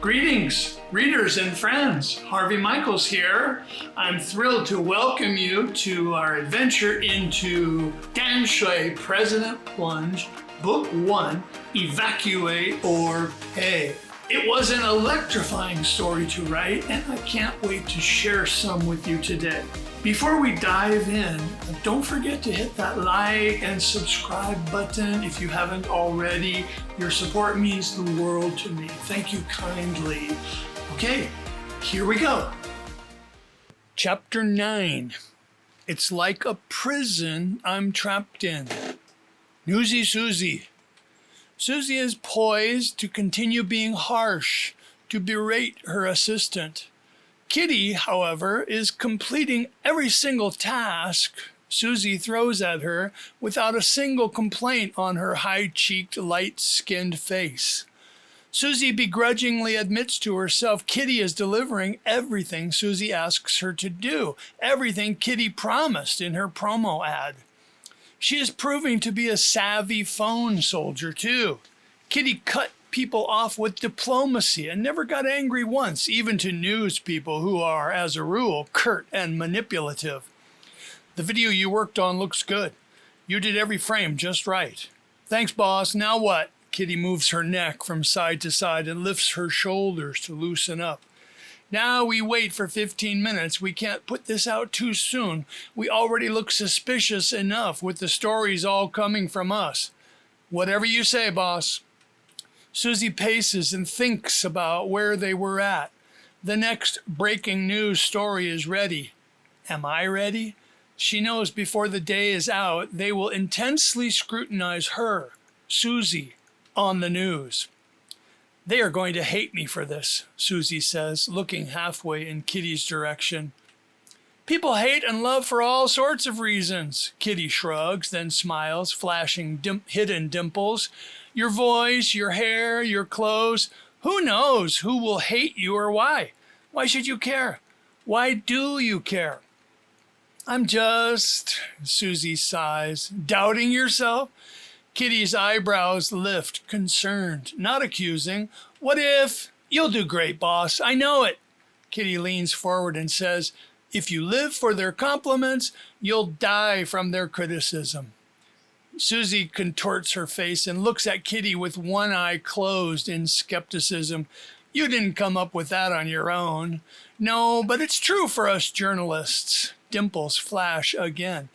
Greetings, readers and friends. Harvey Michaels here. I'm thrilled to welcome you to our adventure into Danshui, President Plunge, Book 1, Evacuate or Pay. It was an electrifying story to write, and I can't wait to share some with you today. Before we dive in, don't forget to hit that like and subscribe button if you haven't already. Your support means the world to me. Thank you kindly. Okay, here we go. Chapter 9. It's like a prison I'm trapped in. Newsy Susie. Susie is poised to continue being harsh, to berate her assistant. Kitty, however, is completing every single task Susie throws at her without a single complaint on her high-cheeked, light-skinned face. Susie begrudgingly admits to herself Kitty is delivering everything Susie asks her to do, everything Kitty promised in her promo ad. She is proving to be a savvy phone soldier, too. Kitty cut people off with diplomacy and never got angry once, even to news people who are, as a rule, curt and manipulative. The video you worked on looks good. You did every frame just right. Thanks, boss. Now what? Kitty moves her neck from side to side and lifts her shoulders to loosen up. Now we wait for 15 minutes. We can't put this out too soon. We already look suspicious enough with the stories all coming from us. Whatever you say, boss. Susie paces and thinks about where they were at. The next breaking news story is ready. Am I ready? She knows before the day is out, they will intensely scrutinize her, Susie, on the news. They are going to hate me for this, Susie says, looking halfway in Kitty's direction. People hate and love for all sorts of reasons. Kitty shrugs, then smiles, flashing hidden dimples. Your voice, your hair, your clothes. Who knows who will hate you or why? Why should you care? Why do you care? I'm just, Susie sighs, doubting yourself? Kitty's eyebrows lift, concerned, not accusing. What if? You'll do great, boss. I know it. Kitty leans forward and says, if you live for their compliments, you'll die from their criticism. Susie contorts her face and looks at Kitty with one eye closed in skepticism. You didn't come up with that on your own. No, but it's true for us journalists. Dimples flash again.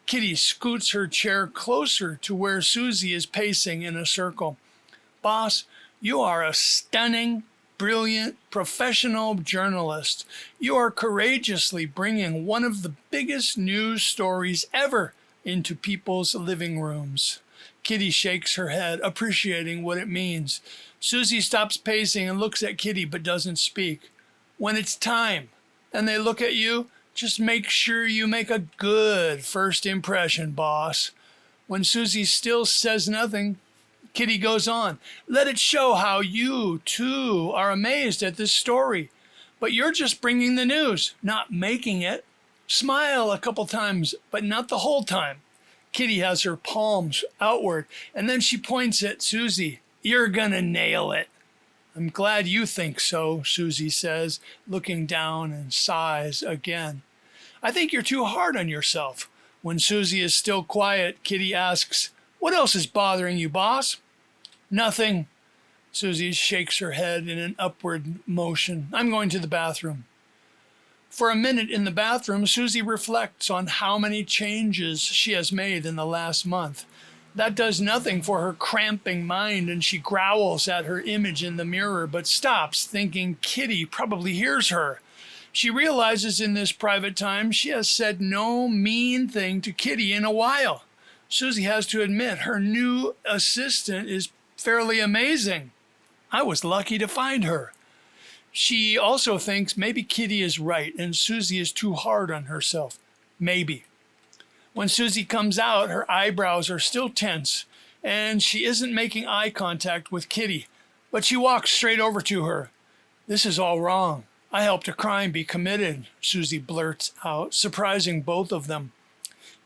Kitty scoots her chair closer to where Susie is pacing in a circle. Boss, you are a stunning, brilliant, professional journalist. You are courageously bringing one of the biggest news stories ever into people's living rooms. Kitty shakes her head, appreciating what it means. Susie stops pacing and looks at Kitty but doesn't speak. When it's time and they look at you, just make sure you make a good first impression, boss. When Susie still says nothing, Kitty goes on. Let it show how you, too, are amazed at this story. But you're just bringing the news, not making it. Smile a couple times, but not the whole time. Kitty has her palms outward, and then she points at Susie. You're gonna nail it. I'm glad you think so, Susie says, looking down and sighs again. I think you're too hard on yourself. When Susie is still quiet, Kitty asks, what else is bothering you, boss? Nothing. Susie shakes her head in an upward motion. I'm going to the bathroom. For a minute in the bathroom, Susie reflects on how many changes she has made in the last month. That does nothing for her cramping mind, and she growls at her image in the mirror, but stops, thinking Kitty probably hears her. She realizes in this private time she has said no mean thing to Kitty in a while. Susie has to admit her new assistant is fairly amazing. I was lucky to find her. She also thinks maybe Kitty is right and Susie is too hard on herself. Maybe. When Susie comes out, her eyebrows are still tense, and she isn't making eye contact with Kitty, but she walks straight over to her. This is all wrong. I helped a crime be committed, Susie blurts out, surprising both of them.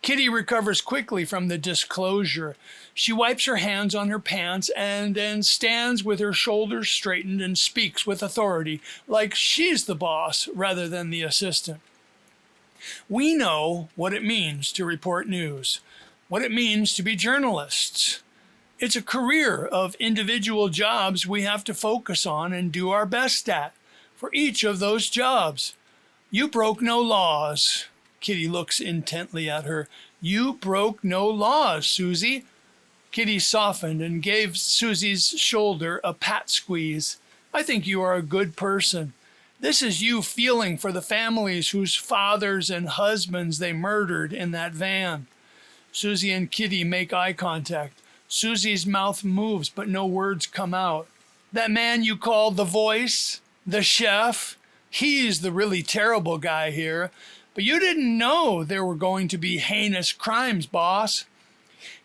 Kitty recovers quickly from the disclosure. She wipes her hands on her pants and then stands with her shoulders straightened and speaks with authority, like she's the boss rather than the assistant. We know what it means to report news, what it means to be journalists. It's a career of individual jobs we have to focus on and do our best at for each of those jobs. You broke no laws. Kitty looks intently at her. You broke no laws, Susie. Kitty softened and gave Susie's shoulder a pat squeeze. I think you are a good person. This is you feeling for the families whose fathers and husbands they murdered in that van. Susie and Kitty make eye contact. Susie's mouth moves, but no words come out. That man you call the voice, the chef, he's the really terrible guy here. But you didn't know there were going to be heinous crimes, boss.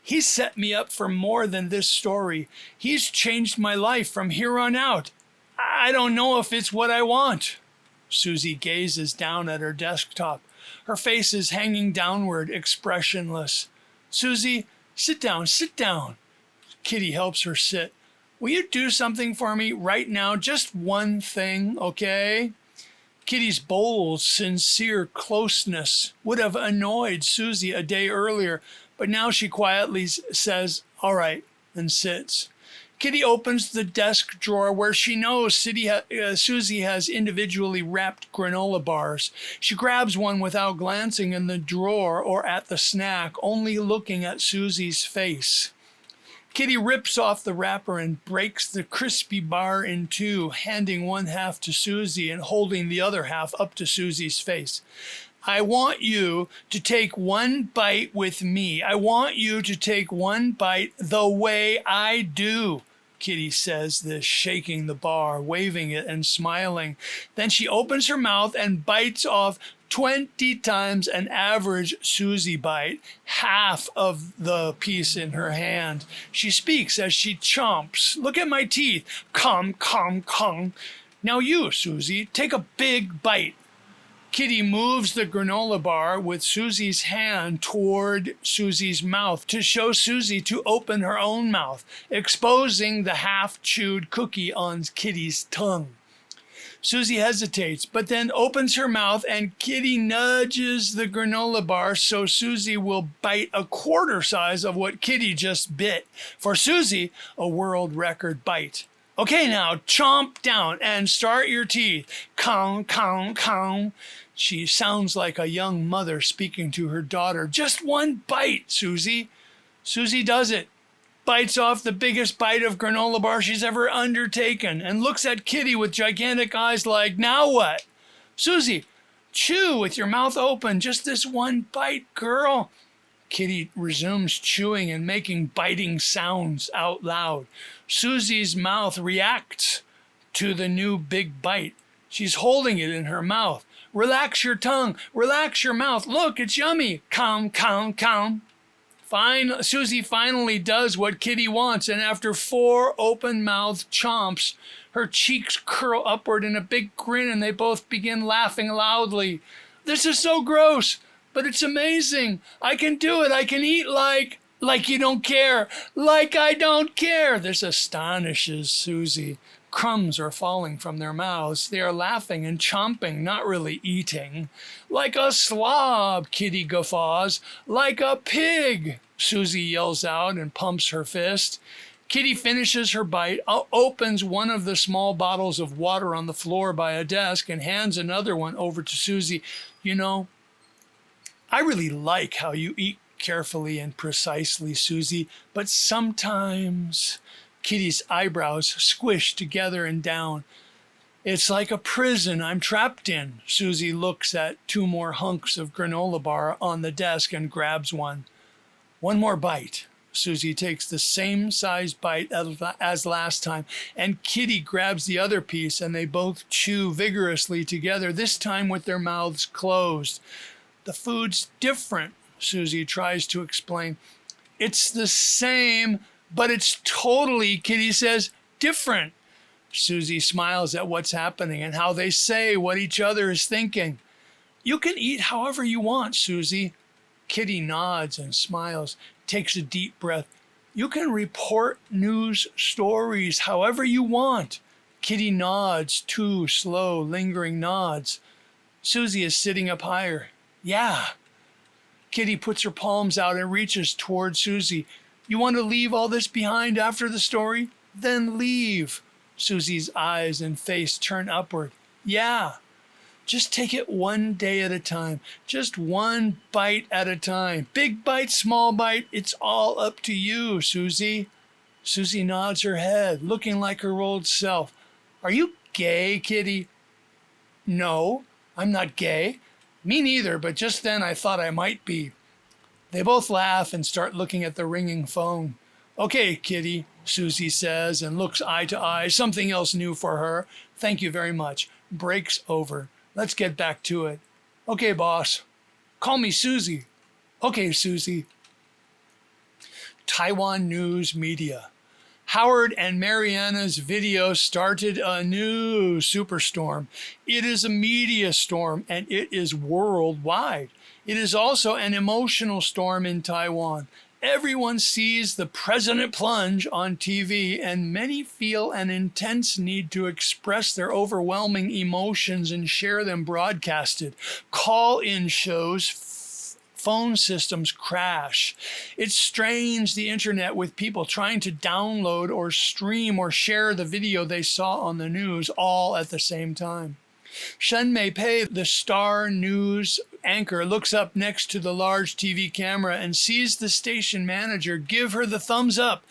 He set me up for more than this story. He's changed my life from here on out. I don't know if it's what I want. Susie gazes down at her desktop. Her face is hanging downward, expressionless. Susie, sit down, sit down. Kitty helps her sit. Will you do something for me right now? Just one thing, okay? Kitty's bold, sincere closeness would have annoyed Susie a day earlier, but now she quietly says, all right, and sits. Kitty opens the desk drawer where she knows Susie has individually wrapped granola bars. She grabs one without glancing in the drawer or at the snack, only looking at Susie's face. Kitty rips off the wrapper and breaks the crispy bar in two, handing one half to Susie and holding the other half up to Susie's face. I want you to take one bite with me. I want you to take one bite the way I do. Kitty says this, shaking the bar, waving it and smiling. Then she opens her mouth and bites off 20 times an average Susie bite, half of the piece in her hand. She speaks as she chomps. Look at my teeth. Come. Now you, Susie, take a big bite. Kitty moves the granola bar with Susie's hand toward Susie's mouth to show Susie to open her own mouth, exposing the half-chewed cookie on Kitty's tongue. Susie hesitates, but then opens her mouth and Kitty nudges the granola bar so Susie will bite a quarter size of what Kitty just bit. For Susie, a world record bite. Okay, now chomp down and start your teeth. Count. She sounds like a young mother speaking to her daughter. Just one bite, Susie. Susie does it. Bites off the biggest bite of granola bar she's ever undertaken and looks at Kitty with gigantic eyes like, now what? Susie, chew with your mouth open. Just this one bite, girl. Kitty resumes chewing and making biting sounds out loud. Susie's mouth reacts to the new big bite. She's holding it in her mouth. Relax your tongue. Relax your mouth. Look, it's yummy. Count. Susie finally does what Kitty wants, and after 4 open-mouthed chomps, her cheeks curl upward in a big grin, and they both begin laughing loudly. This is so gross, but it's amazing. I can do it. I can eat like you don't care. Like I don't care. This astonishes Susie. Crumbs are falling from their mouths. They are laughing and chomping, not really eating. Like a slob, Kitty guffaws. Like a pig, Susie yells out and pumps her fist. Kitty finishes her bite, opens one of the small bottles of water on the floor by a desk, and hands another one over to Susie. You know, I really like how you eat carefully and precisely, Susie, but sometimes... Kitty's eyebrows squish together and down. It's like a prison I'm trapped in. Susie looks at 2 more hunks of granola bar on the desk and grabs one. One more bite. Susie takes the same size bite as last time, and Kitty grabs the other piece, and they both chew vigorously together, this time with their mouths closed. The food's different, Susie tries to explain. It's the same, but it's totally, Kitty says, different. Susie smiles at what's happening and how they say what each other is thinking. You can eat however you want, Susie. Kitty nods and smiles, takes a deep breath. You can report news stories however you want. Kitty nods, 2 slow, lingering nods. Susie is sitting up higher. Yeah. Kitty puts her palms out and reaches toward Susie. You want to leave all this behind after the story? Then leave. Susie's eyes and face turn upward. Yeah. Just take it one day at a time. Just one bite at a time. Big bite, small bite, it's all up to you, Susie. Susie nods her head, looking like her old self. Are you gay, Kitty? No, I'm not gay. Me neither, but just then I thought I might be. They both laugh and start looking at the ringing phone. Okay, Kitty, Susie says and looks eye to eye, something else new for her. Thank you very much. Break's over. Let's get back to it. Okay, boss. Call me Susie. Okay, Susie. Taiwan News Media. Howard and Mariana's video started a new superstorm. It is a media storm, and it is worldwide. It is also an emotional storm in Taiwan. Everyone sees the President Plunge on TV, and many feel an intense need to express their overwhelming emotions and share them broadcasted. Call-in shows, phone systems crash. It strains the internet with people trying to download or stream or share the video they saw on the news all at the same time. Shen Mei-pei, the Star News anchor, looks up next to the large TV camera and sees the station manager give her the thumbs up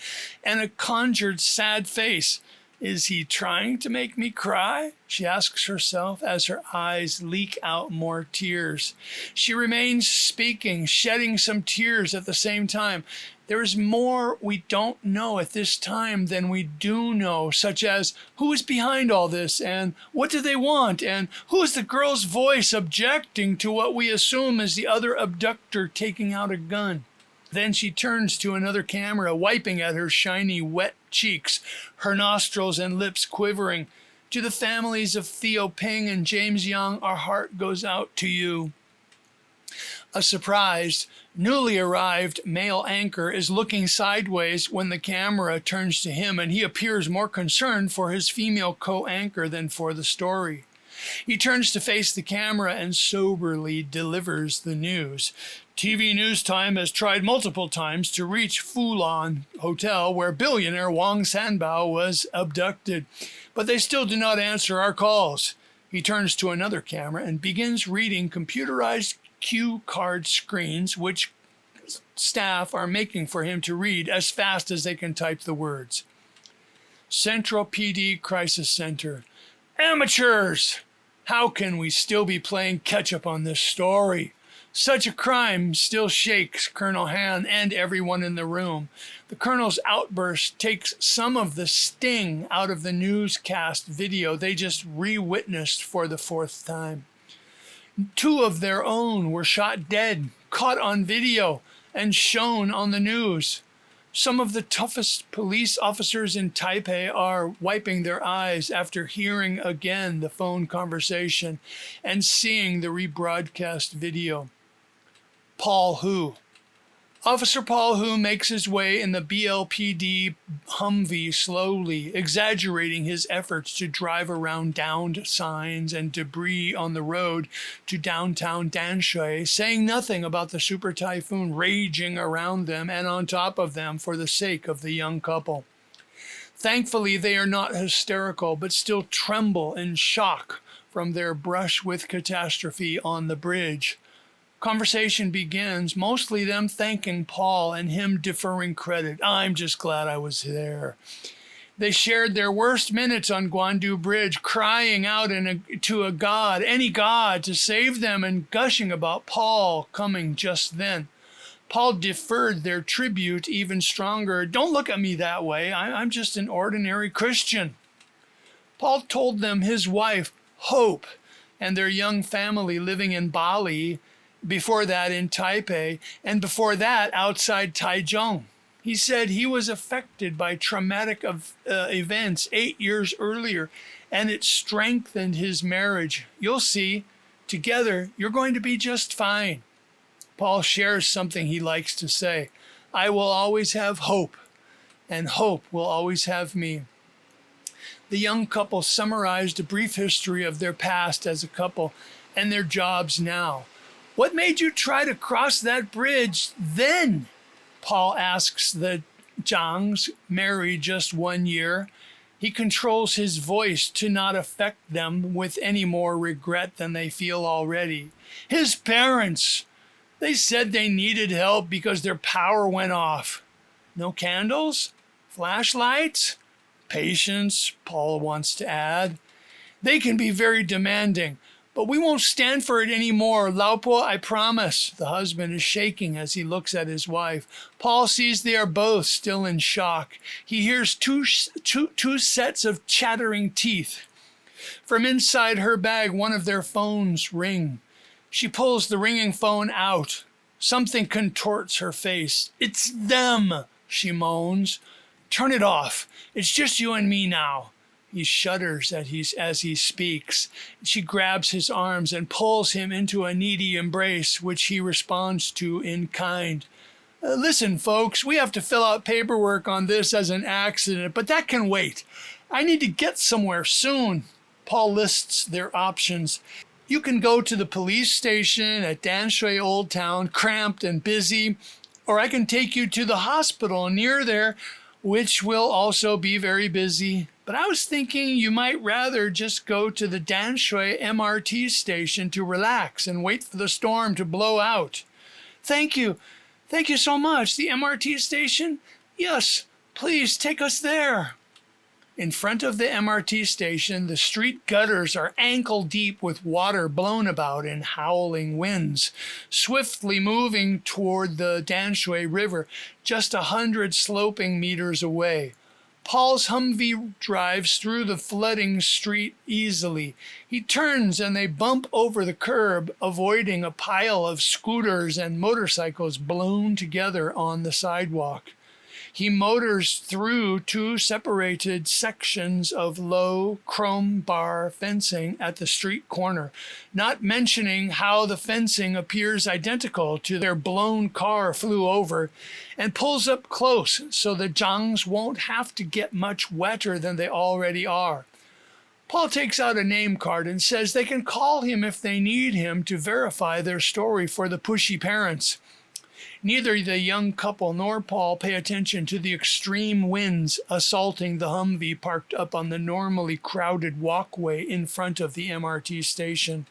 and a conjured sad face. Is he trying to make me cry? She asks herself as her eyes leak out more tears. She remains speaking, shedding some tears at the same time. There is more we don't know at this time than we do know, such as who is behind all this, and what do they want, and who is the girl's voice objecting to what we assume is the other abductor taking out a gun. Then she turns to another camera, wiping at her shiny, wet cheeks, her nostrils and lips quivering. To the families of Theo Ping and James Young, our heart goes out to you. A surprised, newly arrived male anchor is looking sideways when the camera turns to him, and he appears more concerned for his female co-anchor than for the story. He turns to face the camera and soberly delivers the news. TV News Time has tried multiple times to reach Fulan Hotel, where billionaire Wang Sanbao was abducted, but they still do not answer our calls. He turns to another camera and begins reading computerized cue card screens, which staff are making for him to read as fast as they can type the words. Central PD Crisis Center. Amateurs! How can we still be playing catch-up on this story? Such a crime still shakes Colonel Han and everyone in the room. The colonel's outburst takes some of the sting out of the newscast video they just re-witnessed for the 4th time. 2 of their own were shot dead, caught on video, and shown on the news. Some of the toughest police officers in Taipei are wiping their eyes after hearing again the phone conversation and seeing the rebroadcast video. Paul Hu. Officer Paul Hu makes his way in the BLPD Humvee slowly, exaggerating his efforts to drive around downed signs and debris on the road to downtown Danshui, saying nothing about the super typhoon raging around them and on top of them for the sake of the young couple. Thankfully, they are not hysterical, but still tremble in shock from their brush with catastrophe on the bridge. Conversation begins, mostly them thanking Paul and him deferring credit. I'm just glad I was there. They shared their worst minutes on Guandu Bridge, crying out to a god, any god, to save them and gushing about Paul coming just then. Paul deferred their tribute even stronger. Don't look at me that way. I'm just an ordinary Christian. Paul told them his wife, Hope, and their young family living in Bali, before that in Taipei, and before that outside Taichung. He said he was affected by traumatic events 8 years earlier, and it strengthened his marriage. You'll see, together you're going to be just fine. Paul shares something he likes to say. I will always have hope, and hope will always have me. The young couple summarized a brief history of their past as a couple and their jobs now. What made you try to cross that bridge then? Paul asks the Zhangs, married just 1 year. He controls his voice to not affect them with any more regret than they feel already. His parents, they said they needed help because their power went off. No candles? Flashlights? Patience, Paul wants to add. They can be very demanding, but we won't stand for it anymore. Laupo, I promise. The husband is shaking as he looks at his wife. Paul sees they are both still in shock. He hears two sets of chattering teeth. From inside her bag, one of their phones ring. She pulls the ringing phone out. Something contorts her face. It's them, she moans. Turn it off. It's just you and me now. He shudders as he speaks. She grabs his arms and pulls him into a needy embrace, which he responds to in kind. Listen, folks, we have to fill out paperwork on this as an accident, but that can wait. I need to get somewhere soon. Paul lists their options. You can go to the police station at Danshui Old Town, cramped and busy, or I can take you to the hospital near there, which will also be very busy. But I was thinking you might rather just go to the Danshui MRT station to relax and wait for the storm to blow out. Thank you. Thank you so much. The MRT station? Yes, please take us there. In front of the MRT station, the street gutters are ankle deep with water blown about in howling winds, swiftly moving toward the Danshui River, just 100 sloping meters away. Paul's Humvee drives through the flooding street easily. He turns and they bump over the curb, avoiding a pile of scooters and motorcycles blown together on the sidewalk. He motors through 2 separated sections of low chrome bar fencing at the street corner, not mentioning how the fencing appears identical to their blown car flew over, and pulls up close so the Zhangs won't have to get much wetter than they already are. Paul takes out a name card and says they can call him if they need him to verify their story for the pushy parents. Neither the young couple nor Paul pay attention to the extreme winds assaulting the Humvee parked up on the normally crowded walkway in front of the MRT station.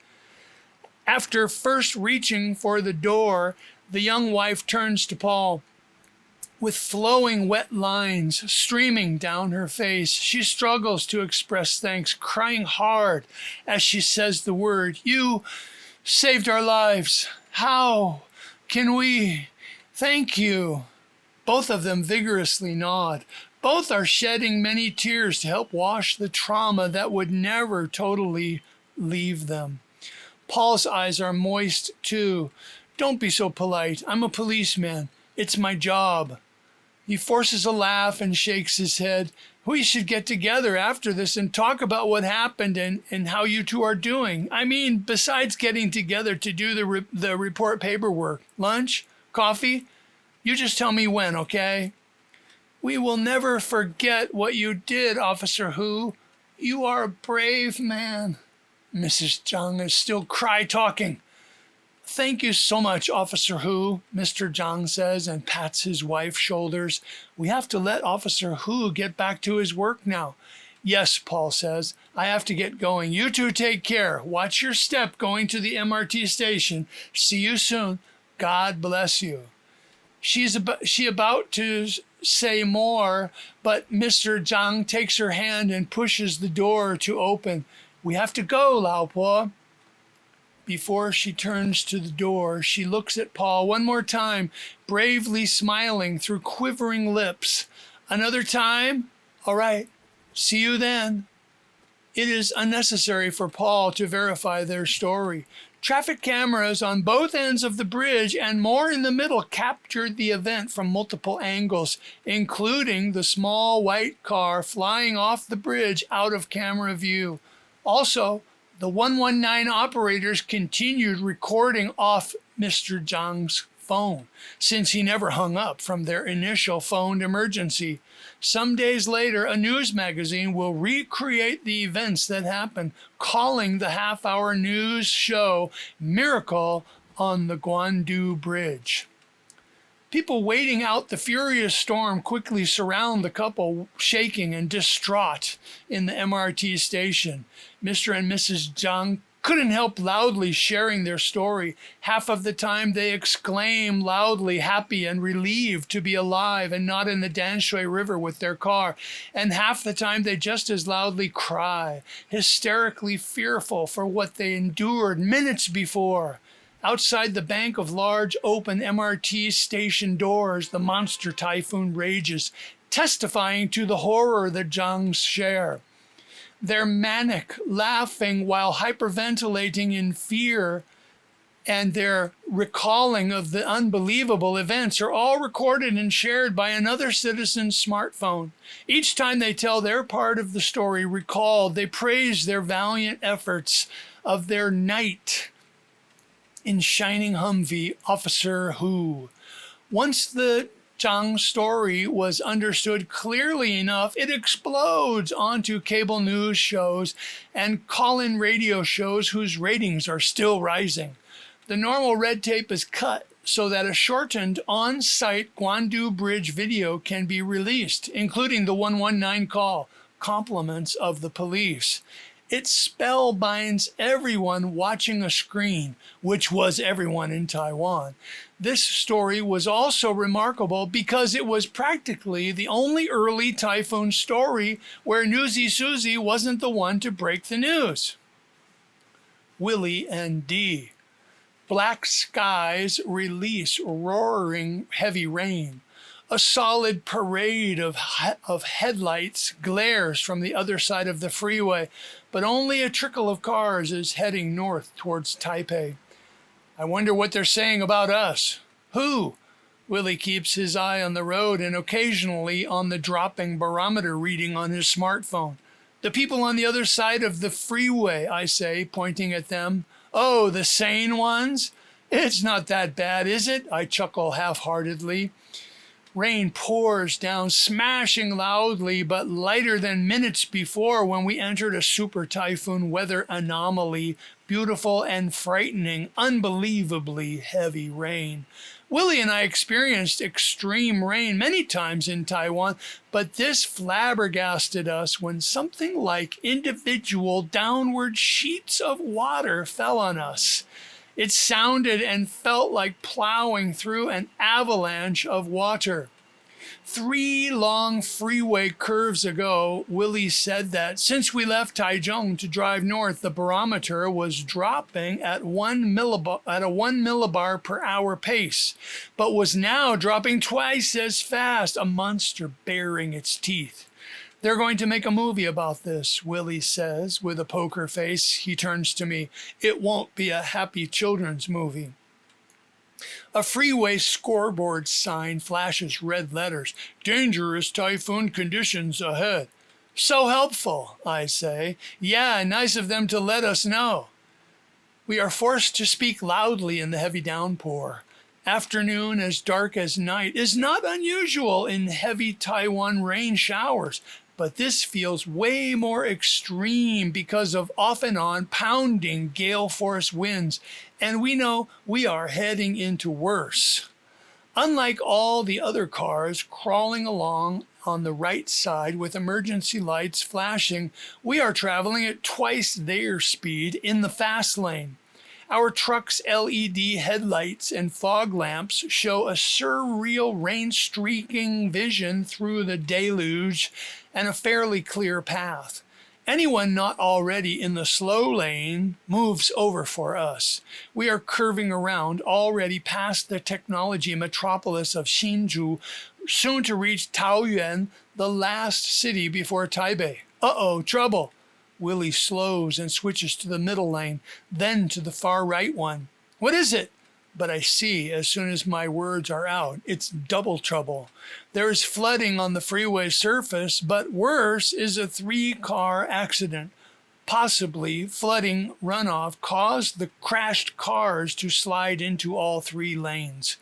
After first reaching for the door, the young wife turns to Paul. With flowing wet lines streaming down her face, she struggles to express thanks, crying hard as she says the word, "You saved our lives. How can we? Thank you." Both of them vigorously nod. Both are shedding many tears to help wash the trauma that would never totally leave them. Paul's eyes are moist too. Don't be so polite. I'm a policeman. It's my job. He forces a laugh and shakes his head. We should get together after this and talk about what happened and how you two are doing. I mean, besides getting together to do the report paperwork. Lunch? Coffee? You just tell me when, okay? We will never forget what you did, Officer Hu. You are a brave man. Mrs. Zhang is still cry-talking. Thank you so much, Officer Hu, Mr. Zhang says and pats his wife's shoulders. We have to let Officer Hu get back to his work now. Yes, Paul says. I have to get going. You two take care. Watch your step going to the MRT station. See you soon. God bless you. She about to say more, but Mr. Zhang takes her hand and pushes the door to open. We have to go, Lao Po. Before she turns to the door, she looks at Paul one more time, bravely smiling through quivering lips. Another time? All right. See you then. It is unnecessary for Paul to verify their story. Traffic cameras on both ends of the bridge and more in the middle captured the event from multiple angles, including the small white car flying off the bridge out of camera view. Also, the 119 operators continued recording off Mr. Zhang's phone, since he never hung up from their initial phoned emergency. Some days later, a news magazine will recreate the events that happened, calling the half-hour news show Miracle on the Guandu Bridge. People waiting out the furious storm quickly surround the couple, shaking and distraught in the MRT station. Mr. and Mrs. Zhang couldn't help loudly sharing their story. Half of the time they exclaim loudly, happy and relieved to be alive and not in the Danshui River with their car. And half the time they just as loudly cry, hysterically fearful for what they endured minutes before. Outside the bank of large open MRT station doors, the monster typhoon rages, testifying to the horror that Zhangs share. They're manic, laughing while hyperventilating in fear, and their recalling of the unbelievable events are all recorded and shared by another citizen's smartphone. Each time they tell their part of the story recalled, they praise their valiant efforts of their knight in shining Humvee, Officer Hu. Once the Zhang story was understood clearly enough, it explodes onto cable news shows and call-in radio shows whose ratings are still rising. The normal red tape is cut so that a shortened on-site Guandu Bridge video can be released, including the 119 call, compliments of the police. It spellbinds everyone watching a screen, which was everyone in Taiwan. This story was also remarkable because it was practically the only early typhoon story where Newsy Susie wasn't the one to break the news. Willie and Dee. Black skies release roaring heavy rain. A solid parade of headlights glares from the other side of the freeway, but only a trickle of cars is heading north towards Taipei. I wonder what they're saying about us. Who? Willie keeps his eye on the road and occasionally on the dropping barometer reading on his smartphone. The people on the other side of the freeway, I say, pointing at them. Oh, the sane ones? It's not that bad, is it? I chuckle half-heartedly. Rain pours down, smashing loudly, but lighter than minutes before when we entered a super typhoon weather anomaly. Beautiful and frightening, unbelievably heavy rain. Willie and I experienced extreme rain many times in Taiwan, but this flabbergasted us when something like individual downward sheets of water fell on us. It sounded and felt like plowing through an avalanche of water. 3 long freeway curves ago, Willie said that since we left Taichung to drive north, the barometer was dropping at a 1 millibar per hour pace, but was now dropping twice as fast, a monster baring its teeth. They're going to make a movie about this, Willie says with a poker face. He turns to me. It won't be a happy children's movie. A freeway scoreboard sign flashes red letters. Dangerous typhoon conditions ahead. So helpful, I say. Yeah, nice of them to let us know. We are forced to speak loudly in the heavy downpour. Afternoon as dark as night is not unusual in heavy Taiwan rain showers, but this feels way more extreme because of off and on pounding gale force winds, and we know we are heading into worse. Unlike all the other cars crawling along on the right side with emergency lights flashing, we are traveling at twice their speed in the fast lane. Our truck's LED headlights and fog lamps show a surreal rain-streaking vision through the deluge and a fairly clear path. Anyone not already in the slow lane moves over for us. We are curving around, already past the technology metropolis of Hsinchu, soon to reach Taoyuan, the last city before Taipei. Uh-oh, trouble. Willie slows and switches to the middle lane, then to the far right one. What is it? But I see as soon as my words are out, it's double trouble. There is flooding on the freeway surface, but worse is a 3-car accident. Possibly, flooding runoff caused the crashed cars to slide into all 3 lanes.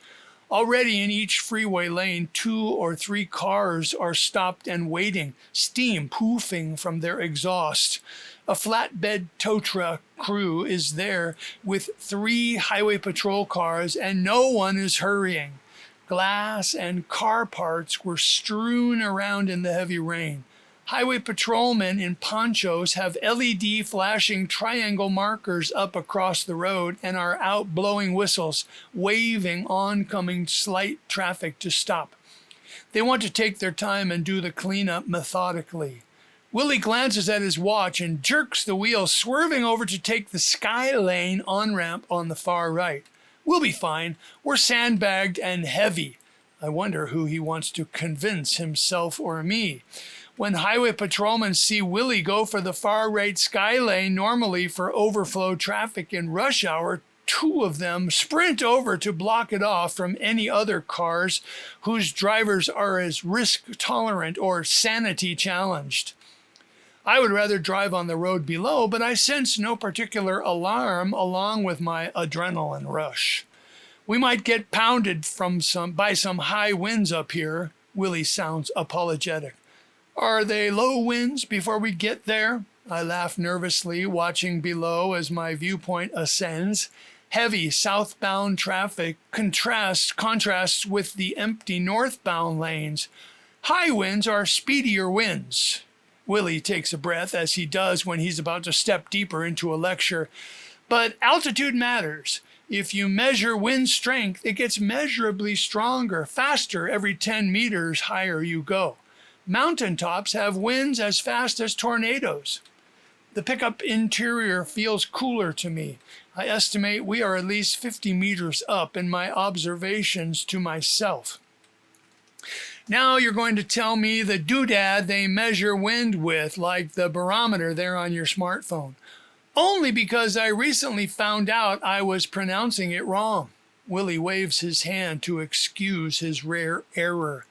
Already in each freeway lane, 2 or 3 cars are stopped and waiting, steam poofing from their exhaust. A flatbed tow truck crew is there with 3 highway patrol cars, and no one is hurrying. Glass and car parts were strewn around in the heavy rain. Highway patrolmen in ponchos have LED flashing triangle markers up across the road and are out blowing whistles, waving oncoming slight traffic to stop. They want to take their time and do the cleanup methodically. Willie glances at his watch and jerks the wheel, swerving over to take the sky lane on-ramp on the far right. We'll be fine. We're sandbagged and heavy. I wonder who he wants to convince, himself or me. When highway patrolmen see Willie go for the far right sky lane, normally for overflow traffic in rush hour, 2 of them sprint over to block it off from any other cars whose drivers are as risk tolerant or sanity challenged. I would rather drive on the road below, but I sense no particular alarm along with my adrenaline rush. We might get pounded by some high winds up here. Willie sounds apologetic. Are they low winds before we get there? I laugh nervously, watching below as my viewpoint ascends. Heavy southbound traffic contrasts with the empty northbound lanes. High winds are speedier winds. Willie takes a breath, as he does when he's about to step deeper into a lecture. But altitude matters. If you measure wind strength, it gets measurably stronger, faster every 10 meters higher you go. Mountaintops have winds as fast as tornadoes. The pickup interior feels cooler to me. I estimate we are at least 50 meters up in my observations to myself. Now you're going to tell me the doodad they measure wind with, like the barometer there on your smartphone. Only because I recently found out I was pronouncing it wrong. Willie waves his hand to excuse his rare error.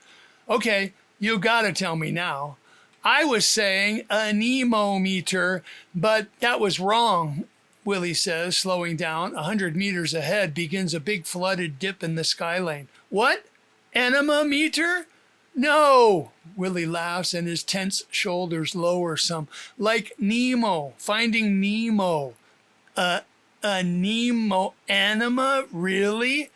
Okay, you gotta tell me now. I was saying anemometer, but that was wrong, Willie says, slowing down. 100 meters ahead begins a big flooded dip in the sky lane. What? Anemometer? No, Willie laughs and his tense shoulders lower some. Like Nemo, finding Nemo. A Nemo anima? Really?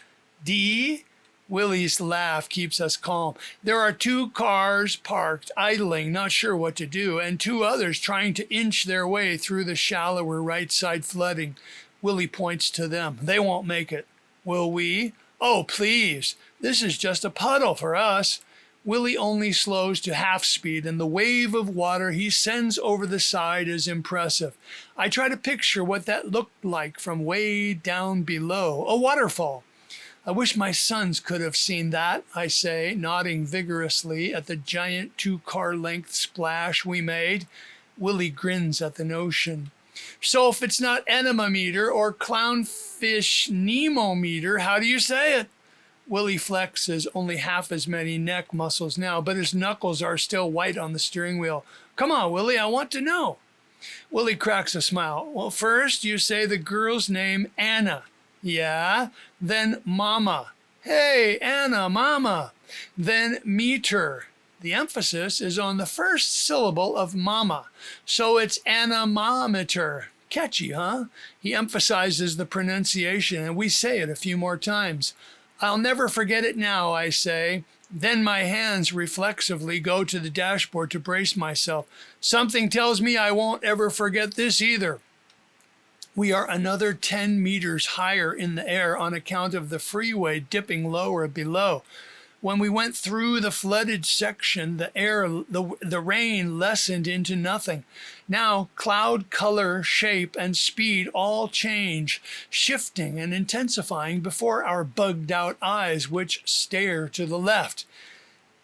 D? Willie's laugh keeps us calm. There are 2 cars parked, idling, not sure what to do, and 2 others trying to inch their way through the shallower right side flooding. Willie points to them. They won't make it. Will we? Oh, please. This is just a puddle for us. Willie only slows to half speed, and the wave of water he sends over the side is impressive. I try to picture what that looked like from way down below. A waterfall. I wish my sons could have seen that, I say, nodding vigorously at the giant 2-car-length splash we made. Willie grins at the notion. So if it's not anemometer or clownfish nemometer, how do you say it? Willie flexes only half as many neck muscles now, but his knuckles are still white on the steering wheel. Come on, Willie, I want to know. Willie cracks a smile. Well, first you say the girl's name Anna. Yeah, then Mama. Hey, Anna, Mama. Then meter. The emphasis is on the first syllable of Mama, so it's anemometer. Catchy, huh? He emphasizes the pronunciation, and we say it a few more times. I'll never forget it now, I say. Then my hands reflexively go to the dashboard to brace myself. Something tells me I won't ever forget this either. We are another 10 meters higher in the air on account of the freeway dipping lower below. When we went through the flooded section, the rain lessened into nothing. Now, cloud color, shape, and speed all change, shifting and intensifying before our bugged-out eyes, which stare to the left.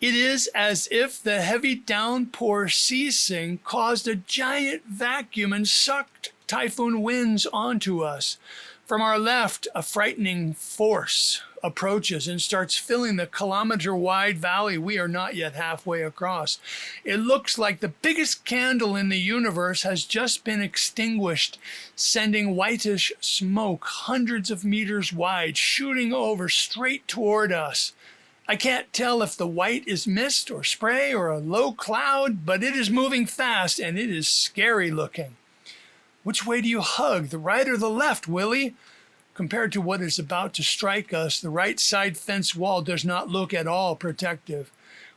It is as if the heavy downpour ceasing caused a giant vacuum and sucked typhoon winds onto us. From our left, a frightening force approaches and starts filling the kilometer-wide valley we are not yet halfway across. It looks like the biggest candle in the universe has just been extinguished, sending whitish smoke hundreds of meters wide, shooting over straight toward us. I can't tell if the white is mist or spray or a low cloud, but it is moving fast and it is scary looking. Which way do you hug, the right or the left, Willie? Compared to what is about to strike us, the right side fence wall does not look at all protective.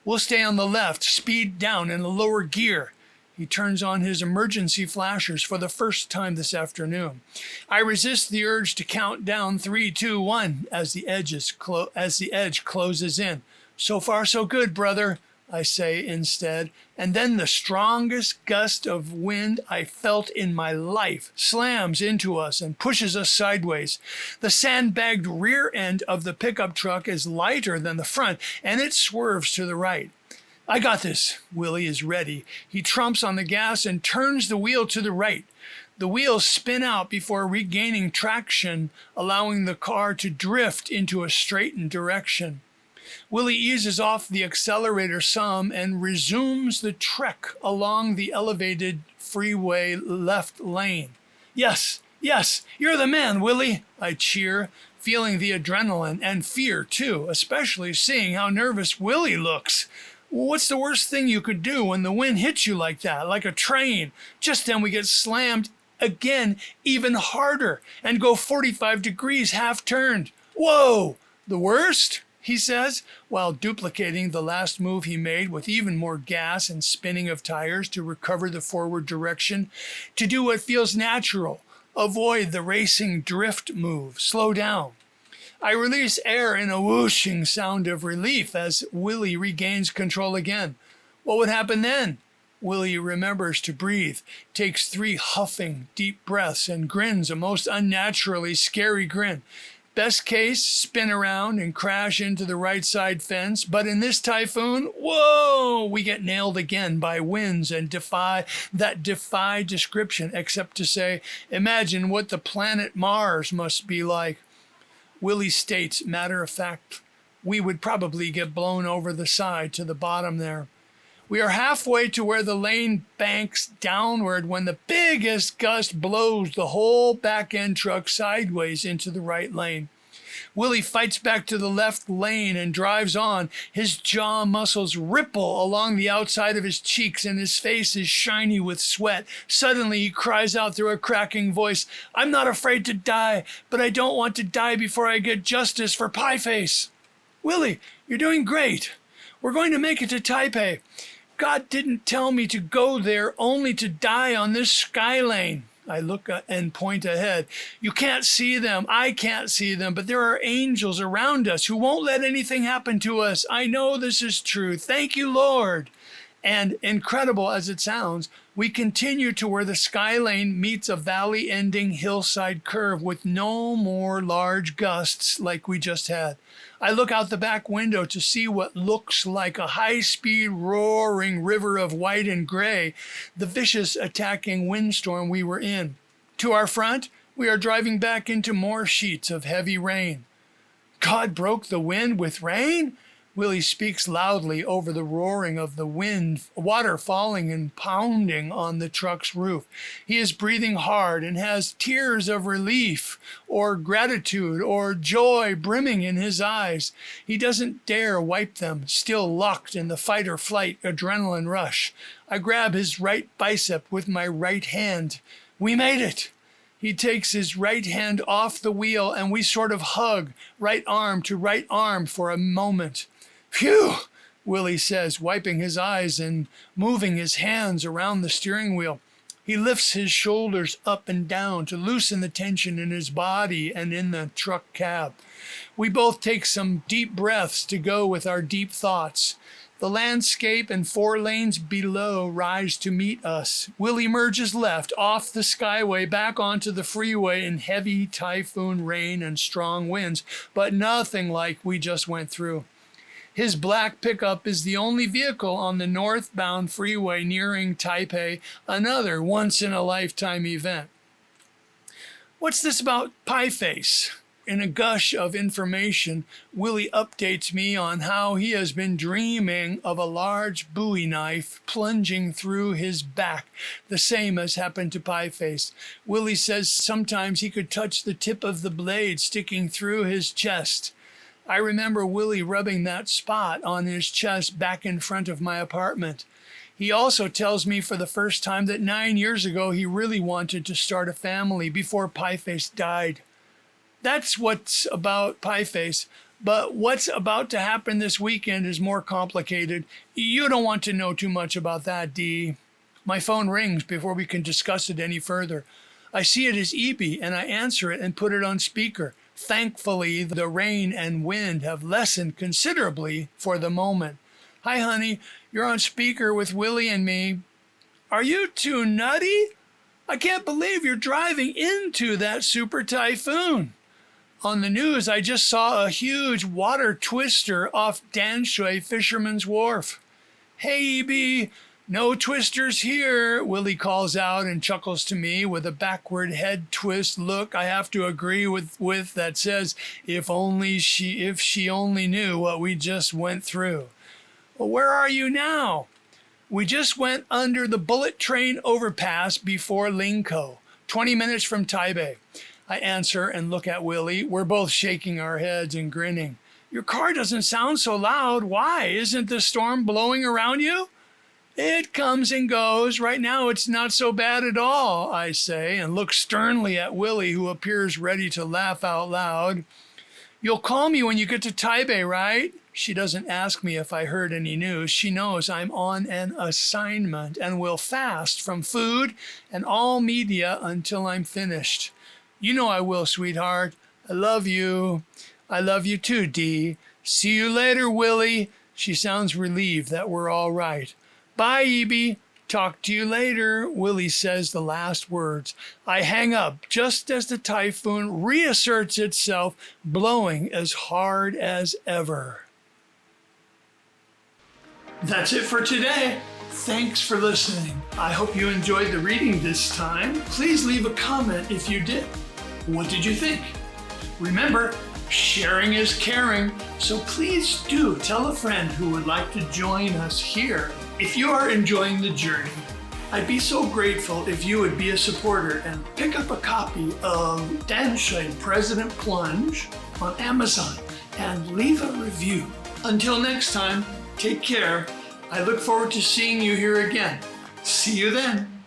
We'll stay on the left, speed down in the lower gear. He turns on his emergency flashers for the first time this afternoon. I resist the urge to count down 3, 2, 1 as the edge closes in. So far, so good, brother, I say instead, and then the strongest gust of wind I felt in my life slams into us and pushes us sideways. The sandbagged rear end of the pickup truck is lighter than the front, and it swerves to the right. I got this. Willie is ready. He trumps on the gas and turns the wheel to the right. The wheels spin out before regaining traction, allowing the car to drift into a straightened direction. Willie eases off the accelerator some and resumes the trek along the elevated freeway left lane. Yes, you're the man, Willie, I cheer, feeling the adrenaline and fear too, especially seeing how nervous Willie looks. What's the worst thing you could do when the wind hits you like that, like a train? Just then we get slammed again, even harder, and go 45 degrees half turned. Whoa! The worst? He says, while duplicating the last move he made with even more gas and spinning of tires to recover the forward direction. To do what feels natural. Avoid the racing drift move. Slow down. I release air in a whooshing sound of relief as Willie regains control again. What would happen then? Willie remembers to breathe, takes 3 huffing, deep breaths, and grins a most unnaturally scary grin. Best case, spin around and crash into the right side fence. But in this typhoon, whoa, we get nailed again by winds and defy description, except to say, imagine what the planet Mars must be like. Willie states, matter of fact, we would probably get blown over the side to the bottom there. We are halfway to where the lane banks downward when the biggest gust blows the whole back end truck sideways into the right lane. Willie fights back to the left lane and drives on. His jaw muscles ripple along the outside of his cheeks and his face is shiny with sweat. Suddenly he cries out through a cracking voice, I'm not afraid to die, but I don't want to die before I get justice for Pieface. Willie, you're doing great. We're going to make it to Taipei. God didn't tell me to go there only to die on this sky lane. I look and point ahead. You can't see them. I can't see them, but there are angels around us who won't let anything happen to us. I know this is true. Thank you, Lord. And incredible as it sounds, we continue to where the sky lane meets a valley-ending hillside curve with no more large gusts like we just had. I look out the back window to see what looks like a high-speed roaring river of white and gray, the vicious attacking windstorm we were in. To our front, we are driving back into more sheets of heavy rain. God broke the wind with rain? Willie speaks loudly over the roaring of the wind, water falling and pounding on the truck's roof. He is breathing hard and has tears of relief or gratitude or joy brimming in his eyes. He doesn't dare wipe them, still locked in the fight-or-flight adrenaline rush. I grab his right bicep with my right hand. We made it! He takes his right hand off the wheel and we sort of hug, right arm to right arm for a moment. Phew, Willie says, wiping his eyes and moving his hands around the steering wheel. He lifts his shoulders up and down to loosen the tension in his body and in the truck cab. We both take some deep breaths to go with our deep thoughts. The landscape and 4 lanes below rise to meet us. Willie merges left off the skyway back onto the freeway in heavy typhoon rain and strong winds, but nothing like we just went through. His black pickup is the only vehicle on the northbound freeway nearing Taipei, another once-in-a-lifetime event. What's this about Pie Face? In a gush of information, Willie updates me on how he has been dreaming of a large Bowie knife plunging through his back, the same as happened to Pie Face. Willie says sometimes he could touch the tip of the blade sticking through his chest. I remember Willie rubbing that spot on his chest back in front of my apartment. He also tells me for the first time that 9 years ago he really wanted to start a family before Pie Face died. That's what's about Pie Face, but what's about to happen this weekend is more complicated. You don't want to know too much about that, Dee. My phone rings before we can discuss it any further. I see it as Evie, and I answer it and put it on speaker. Thankfully, the rain and wind have lessened considerably for the moment. Hi, honey. You're on speaker with Willie and me. Are you too nutty? I can't believe you're driving into that super typhoon. On the news, I just saw a huge water twister off Danshui Fisherman's Wharf. Hey, EB, no twisters here, Willie calls out and chuckles to me with a backward head twist look I have to agree with that says, if she only knew what we just went through. Well, where are you now? We just went under the bullet train overpass before Lingkou, 20 minutes from Taipei. I answer and look at Willie. We're both shaking our heads and grinning. Your car doesn't sound so loud. Why? Isn't the storm blowing around you? It comes and goes. Right now it's not so bad at all, I say, and look sternly at Willie, who appears ready to laugh out loud. You'll call me when you get to Taipei, right? She doesn't ask me if I heard any news. She knows I'm on an assignment and will fast from food and all media until I'm finished. You know I will, sweetheart. I love you. I love you too, Dee. See you later, Willie. She sounds relieved that we're all right. Bye, Evie. Talk to you later, Willie says the last words. I hang up just as the typhoon reasserts itself, blowing as hard as ever. That's it for today. Thanks for listening. I hope you enjoyed the reading this time. Please leave a comment if you did. What did you think? Remember, sharing is caring, so please do tell a friend who would like to join us here. If you are enjoying the journey, I'd be so grateful if you would be a supporter and pick up a copy of Danshui President Plunge on Amazon and leave a review. Until next time, take care. I look forward to seeing you here again. See you then.